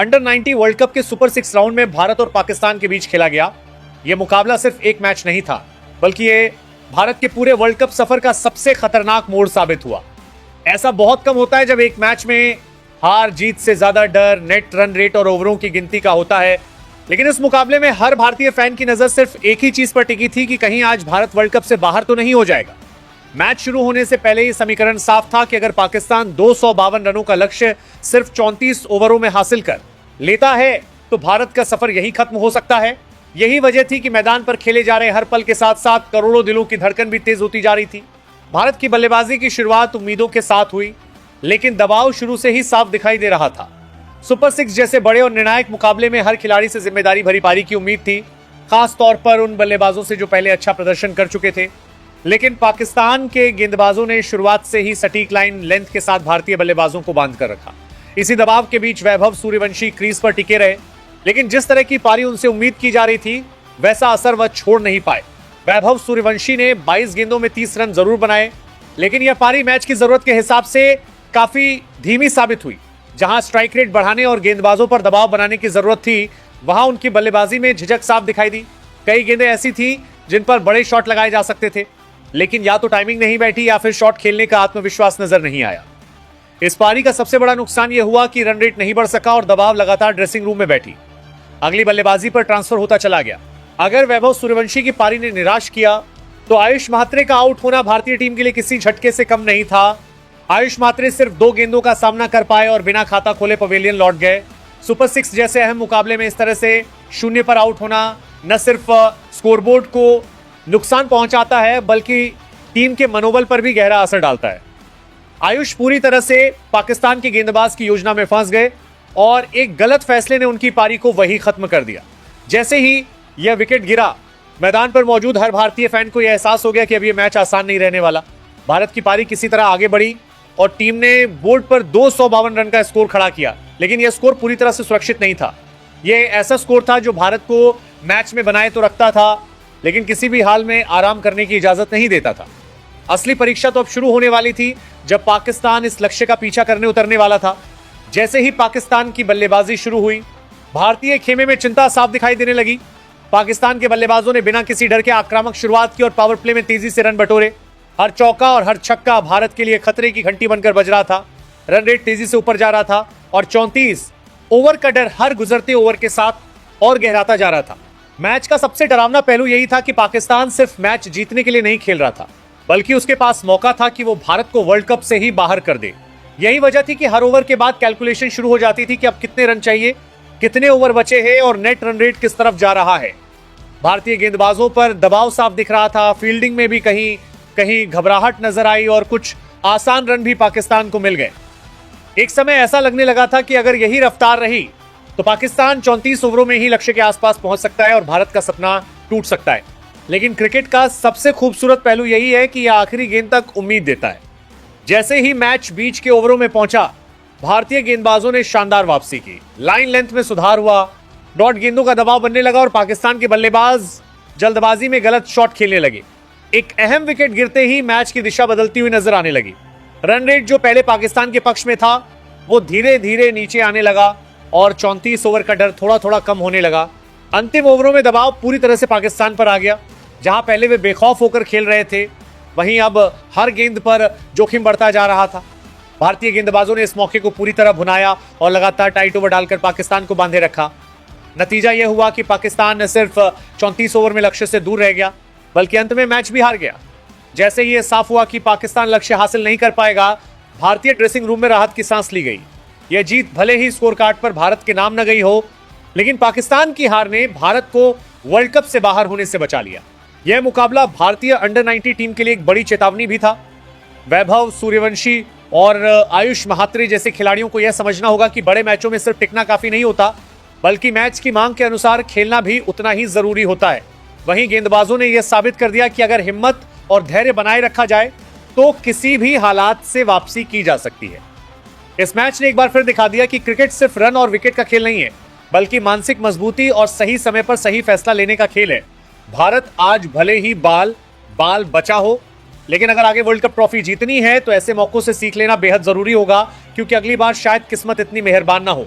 Under 90 world cup के super 6 round में भारत और पाकिस्तान के बीच खेला गया यह मुकाबला सिर्फ एक मैच नहीं था, बल्कि ये भारत के पूरे वर्ल्ड कप सफर का सबसे खतरनाक मोड़ साबित हुआ। ऐसा बहुत कम होता है जब एक मैच में हार जीत से ज्यादा डर नेट रन रेट और ओवरों की गिनती का होता है, लेकिन इस मुकाबले में हर भारतीय फैन की नजर सिर्फ एक ही चीज पर टिकी थी कि कहीं आज भारत वर्ल्ड कप से बाहर तो नहीं हो जाएगा। मैच शुरू होने से पहले ही समीकरण साफ था कि अगर पाकिस्तान 252 रनों का लक्ष्य सिर्फ 34 ओवरों में हासिल कर लेता है तो भारत का सफर यही खत्म हो सकता है। यही वजह थी कि मैदान पर खेले जा रहे हर पल के साथ साथ करोड़ों दिलों की धड़कन भी तेज होती जा रही थी। भारत की बल्लेबाजी की शुरुआत उम्मीदों के साथ हुई, लेकिन दबाव शुरू से ही साफ दिखाई दे रहा था। सुपर 6 जैसे बड़े और निर्णायक मुकाबले में हर खिलाड़ी से जिम्मेदारी भरी पारी की उम्मीद थी, खास तौर पर उन बल्लेबाजों से जो पहले अच्छा प्रदर्शन कर चुके थे। लेकिन पाकिस्तान के गेंदबाजों ने शुरुआत से ही सटीक लाइन लेंथ के साथ भारतीय बल्लेबाजों को बांध कर रखा। इसी दबाव के बीच वैभव सूर्यवंशी क्रीज पर टिके रहे, लेकिन जिस तरह की पारी उनसे उम्मीद की जा रही थी वैसा असर वह छोड़ नहीं पाए। वैभव सूर्यवंशी ने 22 गेंदों में 30 रन जरूर बनाए, लेकिन यह पारी मैच की जरूरत के हिसाब से काफी धीमी साबित हुई। जहां स्ट्राइक रेट बढ़ाने और गेंदबाजों पर दबाव बनाने की जरूरत थी, वहां उनकी बल्लेबाजी में झिझक साफ दिखाई दी। कई गेंदें ऐसी थी जिन पर बड़े शॉट लगाए जा सकते थे, लेकिन या तो टाइमिंग नहीं बैठी या फिर शॉट खेलने का आत्मविश्वास नजर नहीं आया। इस पारी का सबसे बड़ा नुकसान यह हुआ कि रन रेट नहीं बढ़ सका और दबाव लगातार ड्रेसिंग रूम में बैठी अगली बल्लेबाजी पर ट्रांसफर होता चला गया। अगर वैभव सूर्यवंशी की पारी ने निराश किया तो आयुष म्हात्रे का आउट होना भारतीय टीम के लिए किसी झटके से कम नहीं था। आयुष म्हात्रे सिर्फ 2 गेंदों का सामना कर पाए और बिना खाता खोले पवेलियन लौट गए। सुपर 6 जैसे अहम मुकाबले में इस तरह से शून्य पर आउट होना न सिर्फ स्कोरबोर्ड को नुकसान पहुंचाता है, बल्कि टीम के मनोबल पर भी गहरा असर डालता है। आयुष पूरी तरह से पाकिस्तान के गेंदबाज की योजना में फंस गए और एक गलत फैसले ने उनकी पारी को वही खत्म कर दिया। जैसे ही यह विकेट गिरा, मैदान पर मौजूद हर भारतीय फैन को यह एहसास हो गया कि अब यह मैच आसान नहीं रहने वाला। भारत की पारी किसी तरह आगे बढ़ी और टीम ने बोर्ड पर 252 रन का स्कोर खड़ा किया, लेकिन यह स्कोर पूरी तरह से सुरक्षित नहीं था। यह ऐसा स्कोर था जो भारत को मैच में बनाए तो रखता था, लेकिन किसी भी हाल में आराम करने की इजाजत नहीं देता था। असली परीक्षा तो अब शुरू होने वाली थी जब पाकिस्तान इस लक्ष्य का पीछा करने उतरने वाला था। जैसे ही पाकिस्तान की बल्लेबाजी शुरू हुई, भारतीय खेमे में चिंता साफ दिखाई देने लगी। पाकिस्तान के बल्लेबाजों ने बिना किसी डर के आक्रामक शुरुआत की और पावर प्ले में तेजी से रन बटोरे। हर चौका और हर छक्का भारत के लिए खतरे की घंटी बनकर बज रहा था। रन रेट तेजी से ऊपर जा रहा था और 34 ओवर का डर हर गुजरते ओवर के साथ और गहराता जा रहा था। मैच का सबसे डरावना पहलू यही था कि पाकिस्तान सिर्फ मैच जीतने के लिए नहीं खेल रहा था, बल्कि उसके पास मौका था कि वो भारत को वर्ल्ड कप से ही बाहर कर दे। यही वजह थी कि हर ओवर के बाद कैलकुलेशन शुरू हो जाती थी कि अब कितने रन चाहिए, कितने ओवर बचे हैं और नेट रन रेट किस तरफ जा रहा है। भारतीय गेंदबाजों पर दबाव साफ दिख रहा था। फील्डिंग में भी कहीं कहीं घबराहट नजर आई और कुछ आसान रन भी पाकिस्तान को मिल गए। एक समय ऐसा लगने लगा था कि अगर यही रफ्तार रही तो पाकिस्तान 34 ओवरों में ही लक्ष्य के आसपास पहुंच सकता है और भारत का सपना टूट सकता है। लेकिन क्रिकेट का सबसे खूबसूरत पहलू यही है कि यह आखिरी गेंद तक उम्मीद देता है। जैसे ही मैच बीच के ओवरों में पहुंचा, भारतीय गेंदबाजों ने शानदार वापसी की। लाइन लेंथ में सुधार हुआ, डॉट गेंदों का दबाव बनने लगा और पाकिस्तान के बल्लेबाज जल्दबाजी में गलत शॉट खेलने लगे। एक अहम विकेट गिरते ही मैच की दिशा बदलती हुई नजर आने लगी। रन रेट जो पहले पाकिस्तान के पक्ष में था वो धीरे धीरे नीचे आने लगा और 34 ओवर का डर थोड़ा थोड़ा कम होने लगा। अंतिम ओवरों में दबाव पूरी तरह से पाकिस्तान पर आ गया। जहां पहले वे बेखौफ होकर खेल रहे थे, वहीं अब हर गेंद पर जोखिम बढ़ता जा रहा था। भारतीय गेंदबाजों ने इस मौके को पूरी तरह भुनाया और लगातार टाइट ओवर डालकर पाकिस्तान को बांधे रखा। नतीजा यह हुआ कि पाकिस्तान न सिर्फ 34 ओवर में लक्ष्य से दूर रह गया, बल्कि अंत में मैच भी हार गया। जैसे ही यह साफ हुआ कि पाकिस्तान लक्ष्य हासिल नहीं कर पाएगा, भारतीय ड्रेसिंग रूम में राहत की सांस ली गई। यह जीत भले ही स्कोर कार्ड पर भारत के नाम न गई हो, लेकिन पाकिस्तान की हार ने भारत को वर्ल्ड कप से बाहर होने से बचा लिया। यह मुकाबला भारतीय अंडर 90 टीम के लिए एक बड़ी चेतावनी भी था। वैभव सूर्यवंशी और आयुष म्हात्रे जैसे खिलाड़ियों को यह समझना होगा कि बड़े मैचों में सिर्फ टिकना काफी नहीं होता, बल्कि मैच की मांग के अनुसार खेलना भी उतना ही जरूरी होता है। वहीं गेंदबाजों ने यह साबित कर दिया कि अगर हिम्मत और धैर्य बनाए रखा जाए तो किसी भी हालात से वापसी की जा सकती है। इस मैच ने एक बार फिर दिखा दिया कि क्रिकेट सिर्फ रन और विकेट का खेल नहीं है, बल्कि मानसिक मजबूती और सही समय पर सही फैसला लेने का खेल है। भारत आज भले ही बाल बचा हो, लेकिन अगर आगे वर्ल्ड कप ट्रॉफी जीतनी है तो ऐसे मौकों से सीख लेना बेहद जरूरी होगा, क्योंकि अगली बार शायद किस्मत इतनी मेहरबान ना हो।